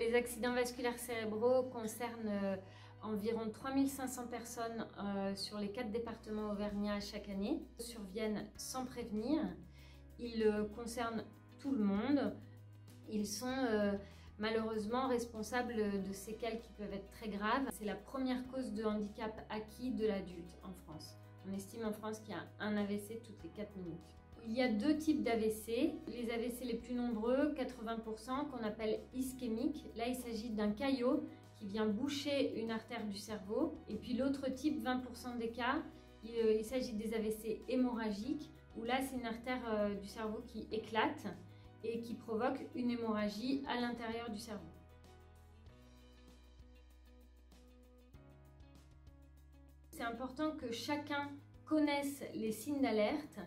Les accidents vasculaires cérébraux concernent environ 3500 personnes sur les 4 départements auvergnats chaque année. Ils surviennent sans prévenir. Ils concernent tout le monde. Ils sont malheureusement responsables de séquelles qui peuvent être très graves. C'est la première cause de handicap acquis de l'adulte en France. On estime en France qu'il y a un AVC toutes les 4 minutes. Il y a 2 types d'AVC. Les AVC les plus nombreux, 80%, qu'on appelle ischémiques. Là, il s'agit d'un caillot qui vient boucher une artère du cerveau. Et puis l'autre type, 20% des cas, il s'agit des AVC hémorragiques, où là, c'est une artère du cerveau qui éclate et qui provoque une hémorragie à l'intérieur du cerveau. C'est important que chacun connaisse les signes d'alerte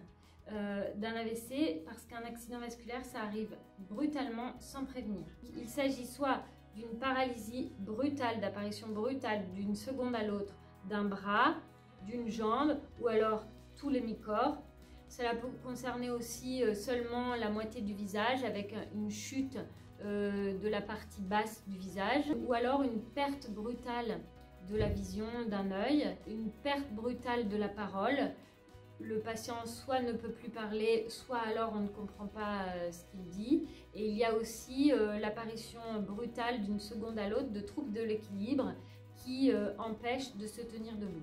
d'un AVC parce qu'un accident vasculaire, ça arrive brutalement sans prévenir. Il s'agit soit d'une paralysie brutale, d'apparition brutale d'une seconde à l'autre d'un bras, d'une jambe ou alors tout l'hémicorps. Cela peut concerner aussi seulement la moitié du visage avec une chute de la partie basse du visage ou alors une perte brutale de la vision d'un œil, une perte brutale de la parole. Le patient soit ne peut plus parler, soit alors on ne comprend pas ce qu'il dit. Et il y a aussi l'apparition brutale d'une seconde à l'autre de troubles de l'équilibre qui empêchent de se tenir debout.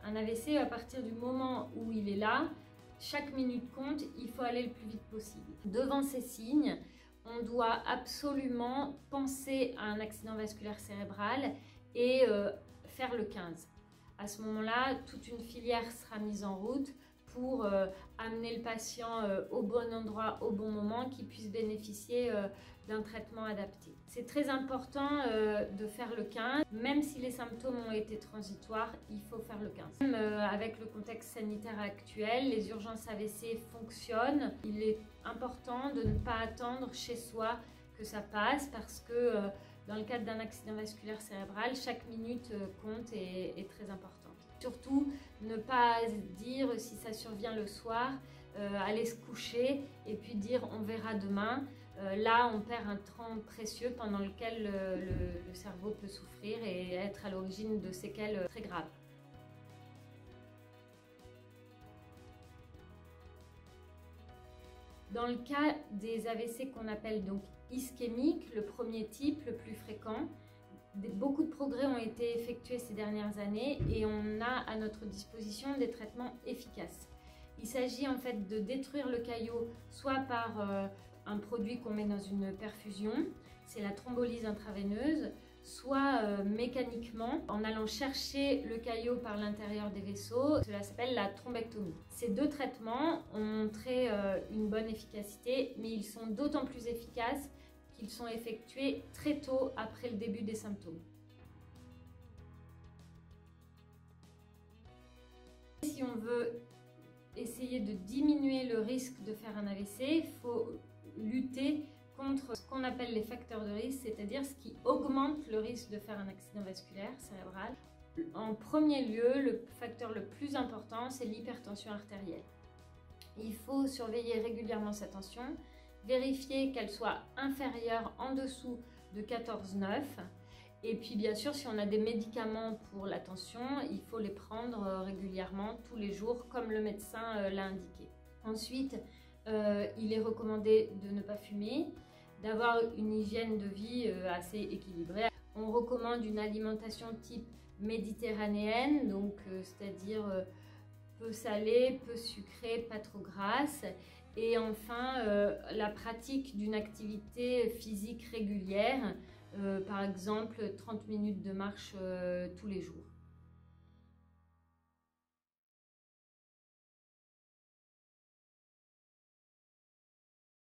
Un AVC, à partir du moment où il est là, chaque minute compte, il faut aller le plus vite possible. Devant ces signes, on doit absolument penser à un accident vasculaire cérébral et faire le 15. À ce moment-là, toute une filière sera mise en route pour amener le patient au bon endroit, au bon moment, qu'il puisse bénéficier d'un traitement adapté. C'est très important de faire le 15, même si les symptômes ont été transitoires, il faut faire le 15. Même avec le contexte sanitaire actuel, les urgences AVC fonctionnent. Il est important de ne pas attendre chez soi que ça passe parce que dans le cadre d'un accident vasculaire cérébral, chaque minute compte et est très importante. Surtout, ne pas dire si ça survient le soir, aller se coucher et puis dire on verra demain. Là, on perd un temps précieux pendant lequel le cerveau peut souffrir et être à l'origine de séquelles très graves. Dans le cas des AVC qu'on appelle donc ischémiques, le premier type, le plus fréquent, beaucoup de progrès ont été effectués ces dernières années et on a à notre disposition des traitements efficaces. Il s'agit en fait de détruire le caillot soit par un produit qu'on met dans une perfusion, c'est la thrombolyse intraveineuse, soit mécaniquement en allant chercher le caillot par l'intérieur des vaisseaux. Cela s'appelle la thrombectomie. Ces 2 traitements ont montré une bonne efficacité, mais ils sont d'autant plus efficaces qu'ils sont effectués très tôt après le début des symptômes. Si on veut essayer de diminuer le risque de faire un AVC, il faut lutter contre ce qu'on appelle les facteurs de risque, c'est-à-dire ce qui augmente le risque de faire un accident vasculaire cérébral. En premier lieu, le facteur le plus important, c'est l'hypertension artérielle. Il faut surveiller régulièrement sa tension, vérifier qu'elle soit inférieure en dessous de 14,9. Et puis bien sûr, si on a des médicaments pour la tension, il faut les prendre régulièrement, tous les jours, comme le médecin l'a indiqué. Ensuite, il est recommandé de ne pas fumer, d'avoir une hygiène de vie assez équilibrée. On recommande une alimentation type méditerranéenne, donc c'est-à-dire peu salée, peu sucrée, pas trop grasse. Et enfin, la pratique d'une activité physique régulière, par exemple 30 minutes de marche tous les jours.